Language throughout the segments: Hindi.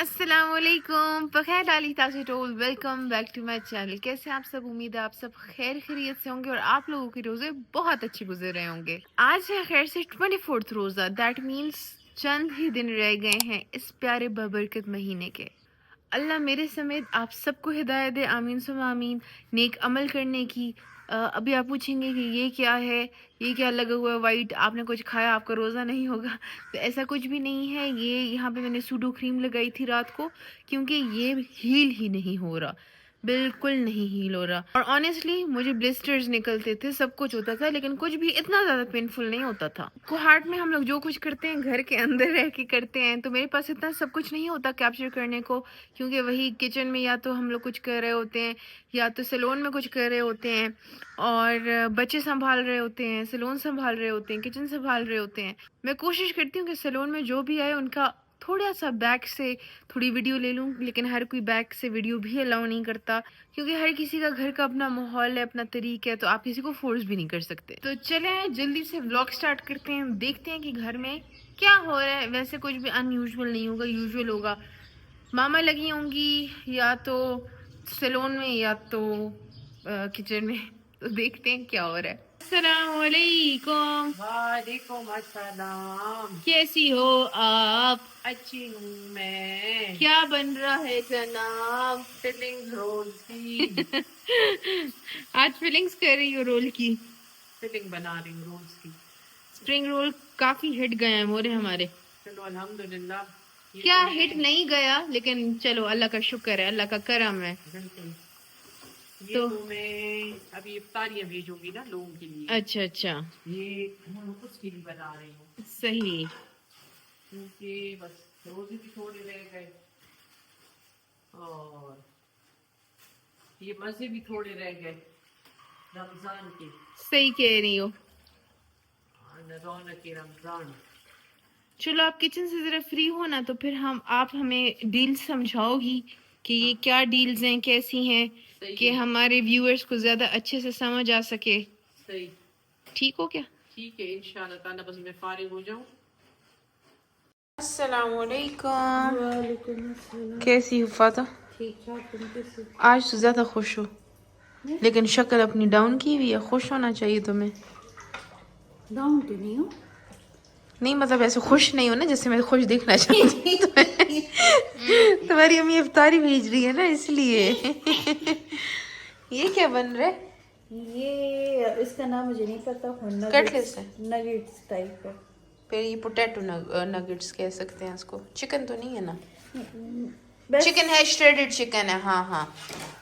अस्सलामुअलैकुम बखैर डाली ताज़ी टोल welcome back to my channel. कैसे आप सब? उम्मीद है आप सब खैर खैरियत से होंगे और आप लोगों के रोज़े बहुत अच्छे गुजर रहे होंगे। आज है खैर से 24th रोज़ा, दैट मीन्स चंद ही दिन रह गए हैं इस प्यारे बबरकत महीने के। अल्लाह मेरे समेत आप सबको हिदायत दे, आमीन सुम आमीन। नेक अमल करने की। अभी आप पूछेंगे कि ये क्या है, ये क्या लगा हुआ है वाइट, आपने कुछ खाया, आपका रोज़ा नहीं होगा? तो ऐसा कुछ भी नहीं है। ये यहाँ पे मैंने सूडो क्रीम लगाई थी रात को, क्योंकि ये हील ही नहीं हो रहा, बिल्कुल नहीं हील हो रहा। और ऑनेस्टली मुझे ब्लिस्टर्स निकलते थे, सब कुछ होता था, लेकिन कुछ भी इतना ज़्यादा पेनफुल नहीं होता था। कोहार्ट में हम लोग जो कुछ करते हैं घर के अंदर रह के करते हैं, तो मेरे पास इतना सब कुछ नहीं होता कैप्चर करने को, क्योंकि वही किचन में या तो हम लोग कुछ कर रहे होते हैं या तो सैलून में कुछ कर रहे होते हैं, और बच्चे संभाल रहे होते हैं, सैलून संभाल रहे होते हैं, किचन संभाल रहे होते हैं। मैं कोशिश करती हूँ कि सैलून में जो भी आए उनका थोड़ा सा बैक से थोड़ी वीडियो ले लूँ, लेकिन हर कोई बैक से वीडियो भी अलाउ नहीं करता, क्योंकि हर किसी का घर का अपना माहौल है, अपना तरीका है, तो आप किसी को फोर्स भी नहीं कर सकते। तो चलें जल्दी से व्लॉग स्टार्ट करते हैं, देखते हैं कि घर में क्या हो रहा है। वैसे कुछ भी अनयूजुअल नहीं होगा, यूजुअल होगा। मामा लगी होंगी या तो सैलून में या तो किचन में, तो देखते हैं क्या हो रहा है। अस्सलामुअलैकुम। वालेकुम अस्सलाम। कैसी हो आप? अच्छी हूँ मैं। क्या बन रहा है जनाब? फिलिंग रोल की आज फीलिंग्स कर रही हो रोल की? फिलिंग बना रही हूँ रोल्स की। स्प्रिंग रोल काफी हिट गए हैं मोरे हमारे। चलो अल्हम्दुलिल्लाह। क्या हिट नहीं गया, लेकिन चलो अल्लाह का शुक्र है, अल्लाह का करम है। बिल्कुल। ये तो मैं अभी इफ्तारियाँ भेजूंगी ना लोगों के लिए। अच्छा अच्छा, ये हम उसके लिए बना रही हूँ, सही। क्योंकि बस रोजे भी थोड़े रह गए और ये मजे भी थोड़े रह गए रमजान के। सही कह रही हो। रौनक के रमजान। चलो आप किचन से जरा फ्री हो ना, तो फिर आप हमें डील समझाओगी कि ये क्या डील्स हैं, कैसी हैं, कि हमारे व्यूअर्स को ज्यादा अच्छे से समझ आ सके। सही। ठीक हो क्या? ठीक है इंशाल्लाह ताला, बस मैं फारिग हो जाऊं। अस्सलामुअलैकुम। वालेकुम अस्सलाम। कैसी हो फाता? ठीक ठाक, तुम कैसे? आज तो ज्यादा खुश हो, लेकिन शक्ल अपनी डाउन की हुई है। खुश होना चाहिए तुम्हें। डाउन तो नहीं हो? नहीं मतलब ऐसे खुश नहीं हो ना, जैसे मैं खुश दिखना चाहती हूँ। तुम्हारी अम्मी इफ्तारी भेज रही है ना, इसलिए। ये क्या बन रहा है? ये इसका नाम मुझे नहीं पता। कटलेट्स है। नगेट्स टाइप है। फिर ये पोटैटो नगेट्स कह सकते हैं इसको। चिकन तो नहीं है ना? बस चिकन है, श्रेडेड चिकन है। हाँ हाँ,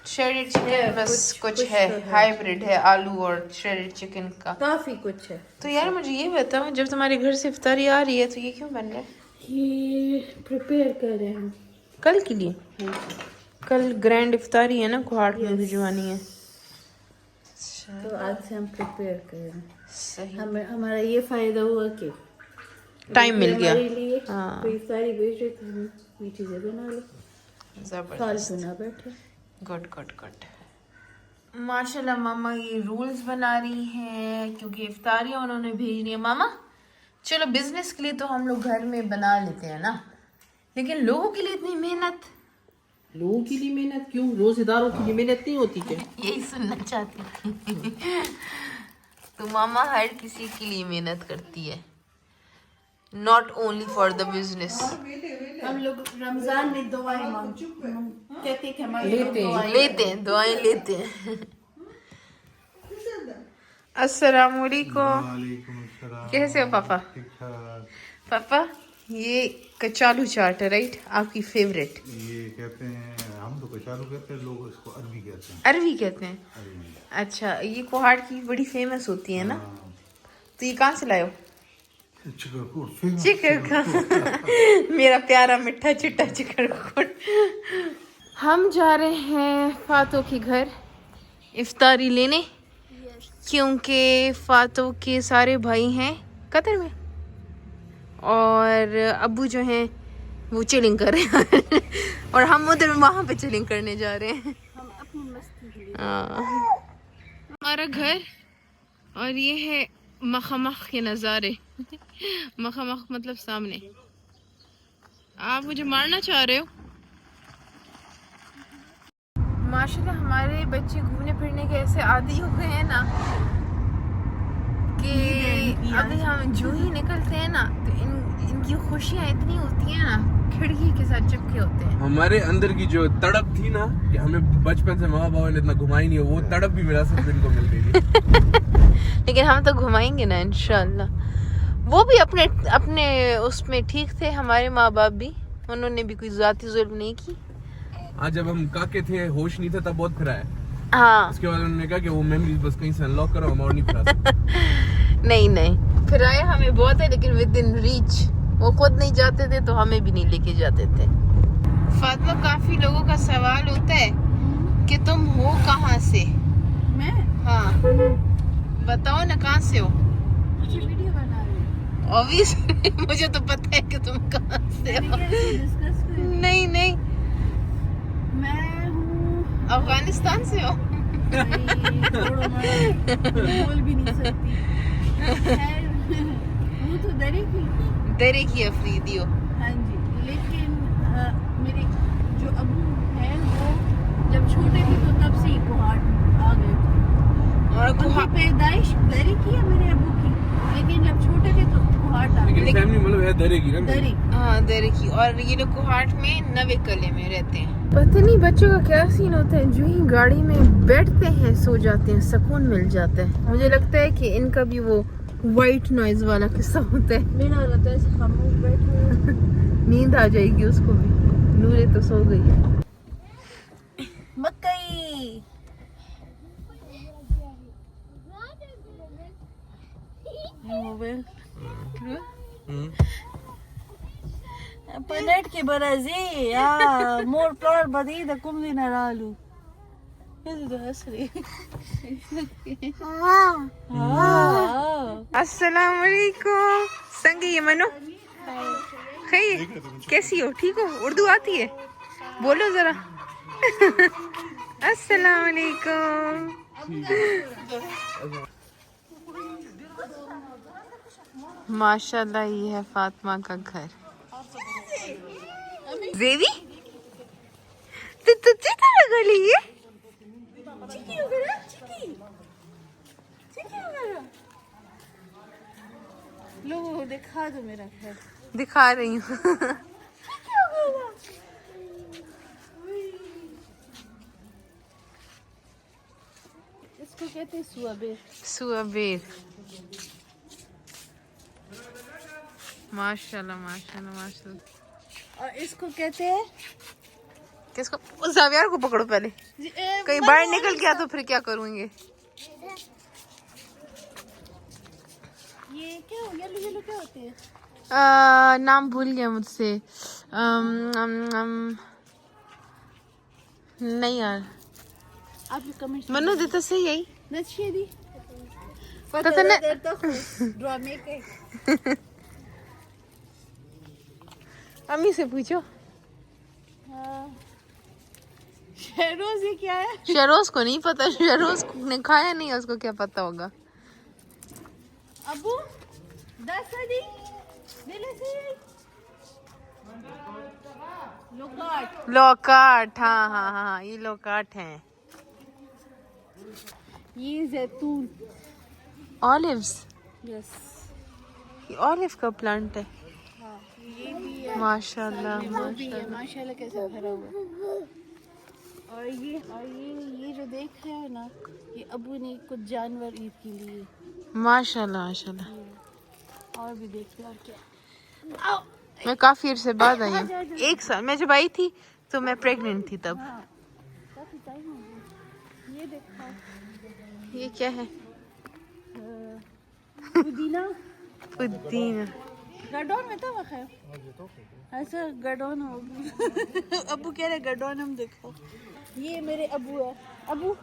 श्रेडेड चिकन है, बस कुछ कुछ है, तो है। हाइब्रिड है आलू और श्रेडेड चिकन का। काफी कुछ है। तो यार मुझे ये बताओ, जब तुम्हारे घर से इफ्तारी आ रही है तो ये क्यों बन रहा है? ये प्रिपेयर कर रहे हैं कल के लिए? कल ग्रैंड इफ्तारी है ना, कोहाट में Yes. भिजवानी है। तो आज से हम प्रिपेयर कर रहे हैं। सही। हमारा ये फायदा हुआ कि टाइम मिल गया। हमारे लिए हाँ। कोई सारी भेज रहे थे, ये चीजें बना लो, जबरदस्त। फालतू ना बैठे। Good good good. माशाल्लाह मामा ये रूल्स बना रही हैं, क्योंकि इफ्तारियाँ उन्होंने भेजनी है। मामा चलो बिजनेस के लिए तो हम लोग घर में बना लेते हैं ना, लेकिन लोगों के लिए इतनी मेहनत। लोगों के लिए मेहनत क्यों? रोजेदारों के लिए मेहनत नहीं होती क्या? यही सुनना चाहती थी। तो मामा हर किसी के लिए मेहनत करती है, not only for the business. हम लोग रमजान में दुआएं कहते हैं कि हमारे लेते हैं। लेते हैं दुआएं लेते हैं। अस्सलामुअलैकुम। कैसे हो पापा? पापा ये कचालू चाट है राइट, आपकी फेवरेट? ये कहते हैं, हम तो कचालू कहते हैं, लोग इसको अरबी कहते हैं। अरवी कहते हैं? अरबी। अच्छा, ये कोहाट की बड़ी फेमस होती है ना? हाँ, तो ये कहाँ से लाए हो? चिकरकूट फेमस। चिकन का। मेरा प्यारा मिठा चिट्टा चिकरकूट। हम जा रहे हैं फातो के घर इफ्तारी लेने, क्योंकि फातो के सारे भाई हैं कतर में और अब्बू जो हैं वो चिलिंग कर रहे हैं। और हम उधर वहाँ पे चिलिंग करने जा रहे हैं। हम अपनी मस्ती के लिए। हमारा घर और ये है मखमख के नज़ारे। मखमख मतलब सामने। आप मुझे मारना चाह रहे हो? माशाल्लाह हमारे बच्चे घूमने फिरने के ऐसे आदी हो गए हैं ना कि अभी हम जो ही निकलते हैं ना तो इनकी खुशियाँ इतनी होती हैं ना, खिड़की के साथ चिपके होते हैं। हमारे अंदर की जो तड़प थी ना कि हमें बचपन से माँ बाबा ने इतना घुमाई नहीं, वो तड़प भी मेरा सिर्फ इनको मिल गई थी। लेकिन हम तो घुमाएंगे ना इंशाल्लाह। वो भी अपने अपने उसमें ठीक थे, हमारे माँ बाप भी, उन्होंने भी कोई ज़ाती जुल्म नहीं की। आज जब हम काके थे, होश नहीं था, तब बहुत फिराया। हाँ उसके बाद उन्होंने कहा कि वो मेमोरीज बस कहीं से अनलॉक करो, हम और नहीं फिरा सकते। नहीं फिराया हमें बहुत है, लेकिन विद इन रीच। वो खुद नहीं जाते थे तो हमें भी नहीं लेके जाते थे। फातिमा, काफी लोगों का सवाल होता है कि तुम हो कहाँ से? मैं हाँ बताओ ना, कहाँ से हो? मुझे वीडियो बना रही हूँ। ऑब्वियसली मुझे तो पता है कि तुम कहाँ से हो। डिस्कस करें। नहीं मैं हूँ अफगानिस्तान से हो? छोड़ो मत, बोल भी नहीं सकती। हूँ तो दरे की अफरीदी हो। हाँ जी, लेकिन मेरे जो अबू हैं वो जब छोटे थे तो तब से ही कुहाट आ गए थे। और उनकी पैदाइश दरी की है मेरे अबू की, लेकिन जब छोटे थे तो कुहाट आ लेकिन गए। फैमिली मतलब है दरे की ना। दरी हाँ दरे की। और ये लोग कुहाट में नवे कले में रहते हैं। पता नहीं बच्चों का क्या सीन होता है, जो ही गाड़ी में बैठते हैं सो जाते हैं, सुकून मिल जाता है। मुझे लगता है कि इनका भी वो वाइट नॉइज वाला किस्सा होता है। मेरा रहता है खामोश बैठे। नींद आ जाएगी उसको भी। नूरे तो सो गई है। मकई मोबाइल पलट के बराजी या मोर प्लॉट बदी द कुम दिन रालू ये तो हंस रही। अस्सलाम वालेकुम। संगे ये मनो खैर कैसी हो? ठीक हो? उर्दू आती है? बोलो जरा। अस्सलाम वालेकुम। माशाल्लाह ये है फातिमा का घर। जेवी तो तुझे तो लगा ली है? लो दिखा दो मेरा घर। दिखा रही हूँ। इसको कहते हैं सुअबेर। सुअबेर। माशाल्लाह माशाल्लाह माशाल्लाह। और इसको कहते हैं किसको? उस जावियार को पकड़ो पहले, कहीं बाहर निकल गया तो फिर क्या करूँगे? ये क्या येलो येलो क्या होते हैं? नाम भूल गया मुझसे। नहीं यार, आप कमेंट मनु देता सही यही नच्छी दी पता नहीं। ड्रामे के अम्मी से पूछो। शहरोज ये क्या है? शहरोज को नहीं पता, शहरोज ने खाया नहीं, उसको क्या पता होगा। अबू 10 दी दिले से लोकाट। लोकाट, हाँ हाँ हाँ ये लोकाट हैं। ये जैतून ऑलिव्स, यस ये ऑलिव का प्लांट है। हाँ ये भी है। माशाल्लाह वो भी है माशाल्लाह। माशाल्लाह कैसे भरा हुआ। और ये जो देख रहे हो ना, ये अबू ने कुछ जानवर ईद के लिए। माशाल्लाह माशाल्लाह। और भी देख लो और क्या। आओ। मैं काफी अरसे बाद आई हूँ। एक साल मैं जब आई थी तो मैं प्रेग्नेंट थी तब। हाँ काफी टाइम हो गया। ये देखो ये क्या है? पुदीना पुदीना। गडोन में तो वखा ऐसा गडोन हो। अबू कह रहे गडोन हम देखो। ये मेरे अबू है। अबू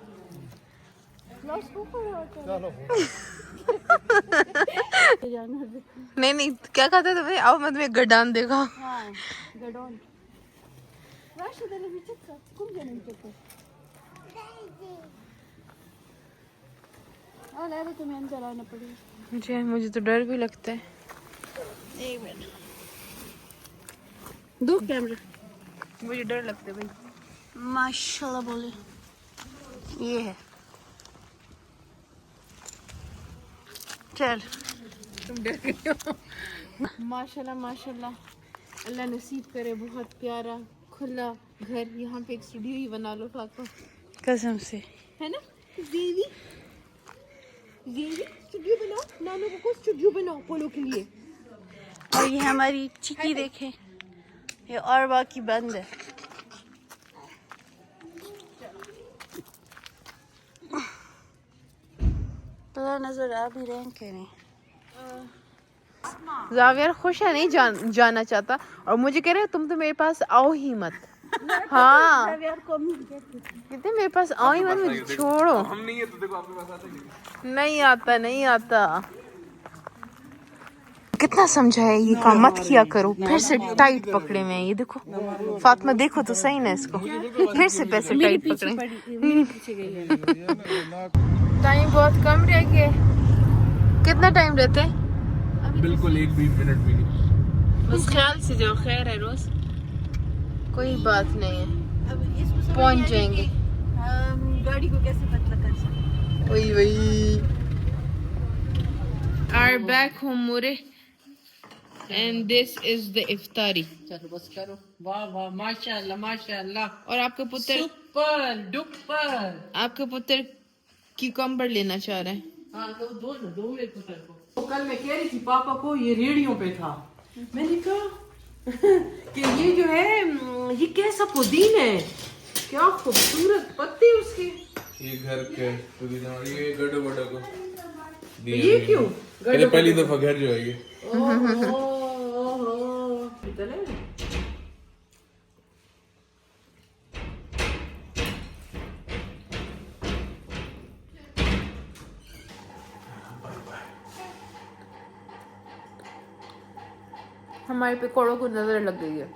नहीं नहीं क्या कहते थे भाई? आओ मत में गडान देखा। हाँ गडोन राशिद अली विचित्र कुम जाने के और अरे तुम्हें अंदर आना पड़ेगा। मुझे तो डर भी लगता है। एक मिनट दो कैमरा। मुझे डर लगता है भाई। माशाल्लाह बोले ये है। चल तुम डर गई हो। माशाल्लाह माशाल्लाह, अल्लाह नसीब करे बहुत प्यारा खुला घर। यहाँ पे एक स्टूडियो ही बना लो फातिमा, कसम से। है ना? जेवी स्टूडियो बनाओ, नानू को स्टूडियो बनाओ पोलो के लिए। और ये हमारी चिकी देखें, ये और बाकी बंद है। पता नजर आ भी रहे हैं कि नहीं। जावियर खुश है, नहीं जाना चाहता, और मुझे कह रहे हैं तुम तो मेरे पास आओ ही मत। हाँ कहते मेरे पास आओ ही मत, मुझे छोड़ो। हम नहीं है तो देखो आपके पास आता है। नहीं आता। कितना समझाया ये काम मत किया करो, फिर से टाइट पकड़े में। ये देखो फातिमा, देखो तो सही ना इसको, फिर से पैसे टाइट पकड़े। टाइम बहुत कम रह गया। कितना टाइम रहते हैं? बिल्कुल 1 भी मिनट भी नहीं। बस ख्याल से जाओ, खैर है रोज, कोई बात नहीं है, अब इसको समझ पहुंच नहीं आ रही जाएंगे। कि हम गाड़ी को कैसे पतला कर सकते। वही Our back home Mure, and this is the इफ्तारी। चलो बस करो। वाह वाह, माशाल्लाह माशाल्लाह। और आपका पुत्र, सुपर डुपर। आपका पुत्र क्यूकम्बर लेना चाह रहा है। हाँ तो दो मेरे पुत्र को। तो कल मैं कह रही थी पापा को, ये रेडियो पे था, मैंने कहा कि ये जो है ये कैसा पुदीन है, क्या खूबसूरत पत्ते उसके। ये घर के पुदीना, और ये गड्ढे बड़ा को ये क्यों ये पहली दफा घर जो है ये। हमारे पकौड़ों को नजर लग गई है,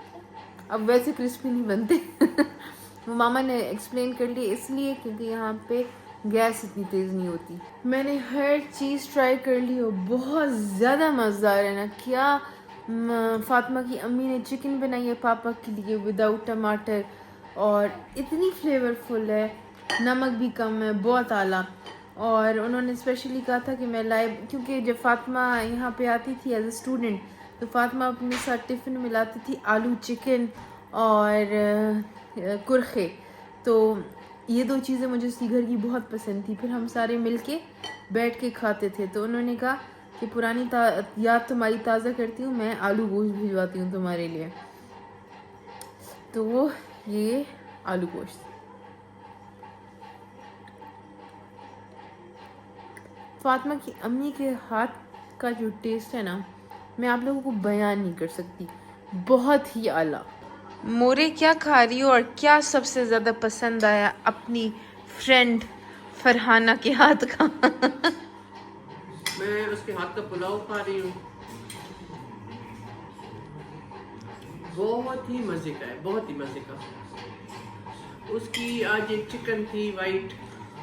अब वैसे क्रिस्पी नहीं बनते। वो मामा ने एक्सप्लेन कर लिया, इसलिए क्योंकि यहाँ पे गैस इतनी तेज़ नहीं होती। मैंने हर चीज़ ट्राई कर ली और बहुत ज़्यादा मज़ेदार है ना क्या। फातिमा की अम्मी ने चिकन बनाई है पापा के लिए विदाउट टमाटर, और इतनी फ्लेवरफुल है, नमक भी कम है, बहुत आला। और उन्होंने स्पेशली कहा था कि मैं लाइव, क्योंकि जब फातिमा यहाँ पे आती थी एज ए स्टूडेंट, तो फातिमा अपने साथ टिफ़िन में लाती थी आलू चिकन और कुरखे। तो ये 2 चीज़ें मुझे उसकी घर की बहुत पसंद थी। फिर हम सारे मिलके बैठ के खाते थे। तो उन्होंने कहा कि पुरानी याद तुम्हारी ताज़ा करती हूँ, मैं आलू गोश्त भिजवाती हूँ तुम्हारे लिए। तो वो ये आलू गोश्त, फातिमा की अम्मी के हाथ का जो टेस्ट है ना, मैं आप लोगों को बयान नहीं कर सकती, बहुत ही आला। मोरे क्या खा रही हो और क्या सबसे ज़्यादा पसंद आया अपनी फ्रेंड फरहाना के हाथ का? मैं उसके हाथ का पुलाव खा रही हूँ, बहुत ही मजे का है, बहुत ही मजे का। उसकी आज एक चिकन थी, वाइट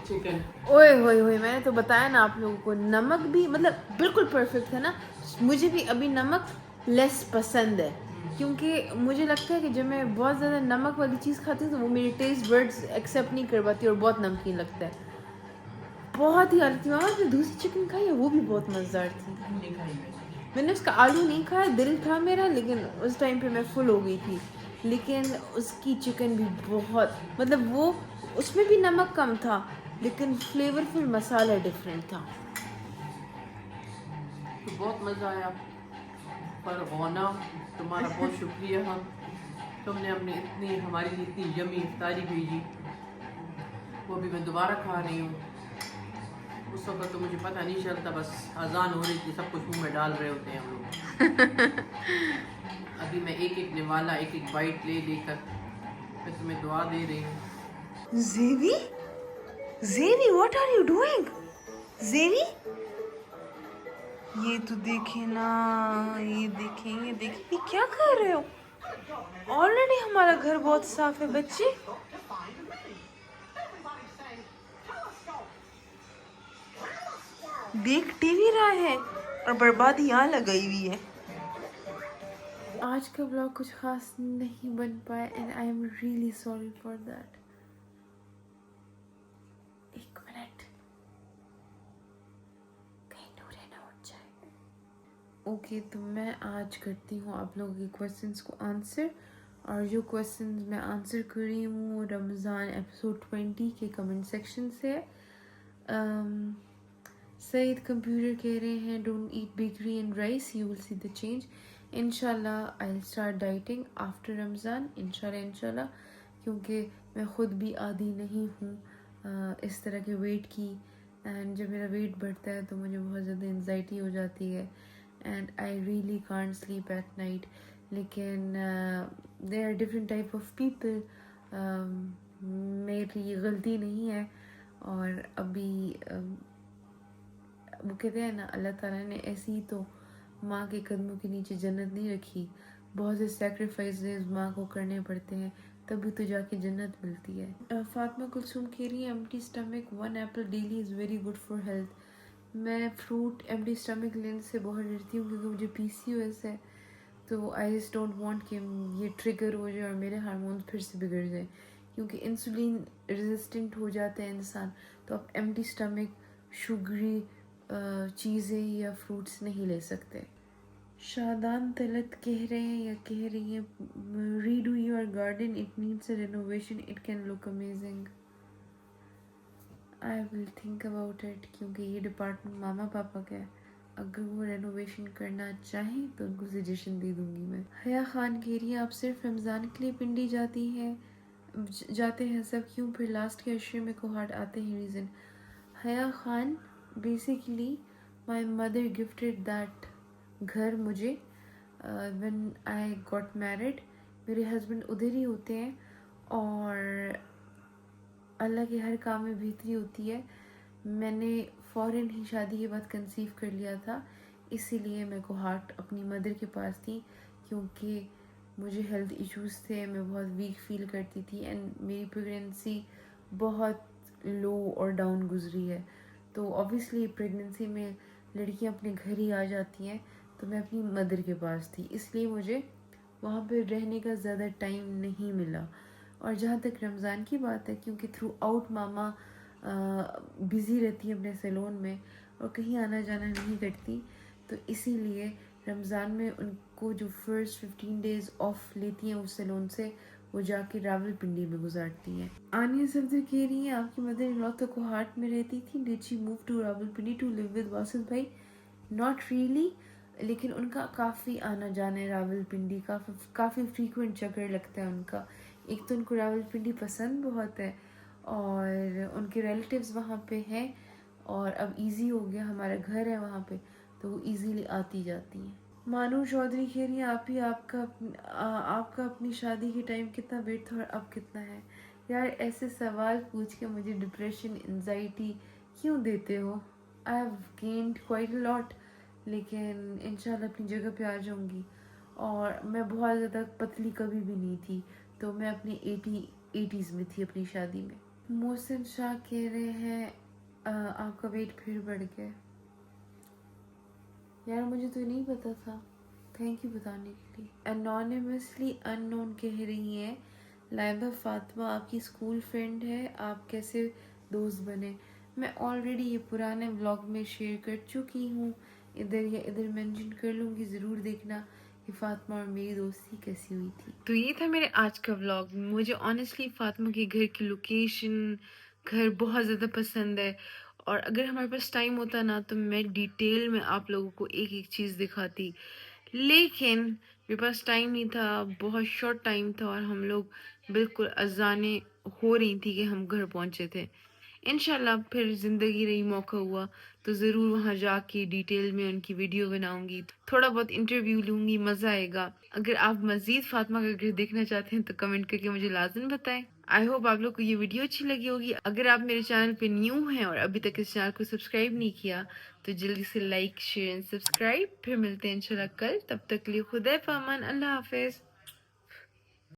चिकन। ओए होए होए, मैंने तो बताया ना आप लोगों को, नमक भी मतलब बिल्कुल परफेक्ट है ना। मुझे भी अभी नमक लेस पसंद है, क्योंकि मुझे लगता है कि जब मैं बहुत ज़्यादा नमक वाली चीज़ खाती हूँ तो वो मेरे टेस्ट बर्ड्स एक्सेप्ट नहीं कर पाती और बहुत नमकीन लगता है। बहुत ही आलती मामा ने दूसरी चिकन खाई है, वो भी बहुत मज़ेदार थी। मैंने उसका आलू नहीं खाया, दिल था मेरा, लेकिन उस टाइम पे मैं फुल हो गई थी। लेकिन उसकी चिकन भी बहुत, मतलब वो उसमें भी नमक कम था, लेकिन फ्लेवरफुल मसाला डिफरेंट था। तो बहुत मज़ा आया। पर गौना तुम्हारा बहुत शुक्रिया, हम तुमने हमारी लिए इतनी यमी इफ्तारी भेजी, वो भी मैं दोबारा खा रही हूँ। उस वक्त तो मुझे पता नहीं चलता, बस अजान हो रही थी, सब कुछ मुंह में डाल रहे होते हैं हम लोग। अभी मैं एक एक निवाला, एक एक बाइट ले लेकर मैं तुम्हें दुआ दे रही हूँ। ज़ेवी व्हाट आर यू डूइंग? ज़ेवी ये तो देखे ना, ये देखें क्या कर रहे हो? ऑलरेडी हमारा घर बहुत साफ है बच्चे। देख टीवी रहा है और बर्बादी यहाँ लगाई हुई है। आज का ब्लॉग कुछ खास नहीं बन पाया, and I am really sorry for that. Okay, तो मैं आज करती हूँ आप लोगों के क्वेश्चंस को आंसर, और जो क्वेश्चंस मैं आंसर कर रही हूँ रमज़ान एपिसोड 20 के कमेंट सेक्शन से। सईद कंप्यूटर कह रहे हैं don't eat bakery and rice, you will see the change. इंशाल्लाह I will start dieting after Ramzan, इंशाल्लाह, क्योंकि मैं ख़ुद भी आदी नहीं हूँ इस तरह के वेट की। एंड जब मेरा वेट बढ़ता है तो मुझे बहुत ज़्यादा एंजाइटी हो जाती है and I really can't sleep at night. लेकिन there are different type of people, मेरी गलती नहीं है। और अभी वो कहते हैं ना, अल्लाह ताला ने ऐसी ही तो माँ के कदमों के नीचे जन्नत नहीं रखी, बहुत से सेक्रीफाइसेस माँ को करने पड़ते हैं तभी तो जाके जन्नत मिलती है। फातिमा कुलसूम कह रही है empty stomach 1 Apple daily is very good for health. मैं फ्रूट एम्प्टी स्टमक लेने से बहुत डरती हूँ क्योंकि मुझे PCOS है, तो आई जस्ट डोंट वांट कि ये ट्रिगर हो जाए और मेरे हार्मोन्स फिर से बिगड़ जाए, क्योंकि इंसुलिन रेजिस्टेंट हो जाते हैं इंसान। तो आप एम्प्टी स्टमक शुगरी चीज़ें या फ्रूट्स नहीं ले सकते। शादान तलत कह रहे हैं या कह रही हैं redo your garden, it needs a renovation, it can look amazing. I will think about it, क्योंकि ये डिपार्टमेंट मामा पापा का है। अगर वो रेनोवेशन करना चाहें तो उनको सजेशन दे दूंगी मैं। हया खान कह रही है आप सिर्फ रमज़ान के लिए पिंडी जाते हैं सब क्यों, फिर लास्ट के अशरे में कोहाट आते हैं, रीज़न। हया Khan, basically my mother gifted that घर मुझे व्हेन आई गॉट मैरिड। मेरे हस्बैंड उधर ही होते हैं और अल्लाह के हर काम में बेहतरी होती है। मैंने फ़ौरन ही शादी के बाद कंसीव कर लिया था, इसीलिए मैं कोहाट अपनी मदर के पास थी, क्योंकि मुझे हेल्थ इश्यूज़ थे, मैं बहुत वीक फील करती थी एंड मेरी प्रेगनेंसी बहुत लो और डाउन गुजरी है। तो ऑब्वियसली प्रेगनेंसी में लड़कियां अपने घर ही आ जाती हैं, तो मैं अपनी मदर के पास थी, इसलिए मुझे वहाँ पर रहने का ज़्यादा टाइम नहीं मिला। और जहाँ तक रमज़ान की बात है, क्योंकि थ्रू आउट मामा बिज़ी रहती है अपने सैलून में और कहीं आना जाना नहीं करती, तो इसीलिए रमज़ान में उनको जो फर्स्ट 15 डेज़ ऑफ लेती हैं उस सैलून से, वो जाके रावलपिंडी में गुजारती हैं। आनिया सफदर कह रही हैं आपकी मदर इन लॉ तो कोहाट में रहती थी, did she move to Rawalpindi to live with Wasif भाई? नॉट रियली, लेकिन उनका काफ़ी आना जाना है रावलपिंडी, काफ़ी फ्रीक्वेंट चक्कर लगता है उनका। एक तो उनको रावलपिंडी पसंद बहुत है और उनके रिलेटिव्स वहाँ पे हैं, और अब इजी हो गया, हमारा घर है वहाँ पे, तो वो इजीली आती जाती हैं। मानू चौधरी कह रही है आपका अपनी शादी के टाइम कितना वेट था और अब कितना है? यार ऐसे सवाल पूछ के मुझे डिप्रेशन एंजाइटी क्यों देते हो? I have gained quite a lot, लेकिन इंशाल्लाह अपनी जगह पे आ जाऊंगी। और मैं बहुत ज़्यादा पतली कभी भी नहीं थी, तो मैं अपनी 80s में थी अपनी शादी में। मोहसिन शाह कह रहे हैं आपका वेट फिर बढ़ गया। यार मुझे तो नहीं पता था, थैंक यू बताने के लिए। अनोनिमसली अननोन कह रही हैं लाइबा फातिमा आपकी स्कूल फ्रेंड है, आप कैसे दोस्त बने? मैं ऑलरेडी ये पुराने व्लॉग में शेयर कर चुकी हूँ, इधर मेंशन कर लूँगी, ज़रूर देखना कि फातिमा और मेरी दोस्ती कैसी हुई थी। तो ये था मेरे आज का व्लॉग। मुझे ऑनेस्टली फातिमा के घर की लोकेशन, घर बहुत ज़्यादा पसंद है, और अगर हमारे पास टाइम होता ना तो मैं डिटेल में आप लोगों को एक एक चीज़ दिखाती, लेकिन मेरे पास टाइम नहीं था, बहुत शॉर्ट टाइम था, और हम लोग बिल्कुल अजानें हो रही थी कि हम घर पहुंचे थे। इंशाल्लाह फिर ज़िंदगी रही, मौका हुआ तो ज़रूर वहाँ जाके डिटेल में उनकी वीडियो बनाऊंगी, थोड़ा बहुत इंटरव्यू लूँगी, मज़ा आएगा। अगर आप मज़ीद फातिमा का घर देखना चाहते हैं तो कमेंट करके मुझे लाजम बताएं। आई होप आप लोग को ये वीडियो अच्छी लगी होगी। अगर आप मेरे चैनल पे न्यू हैं और अभी तक इस चैनल को सब्सक्राइब नहीं किया तो जल्दी से लाइक शेयर एंड सब्सक्राइब। फिर मिलते हैं इंशाल्लाह कल, तब तक के लिए खुदा पामान, अल्लाह हाफिज़।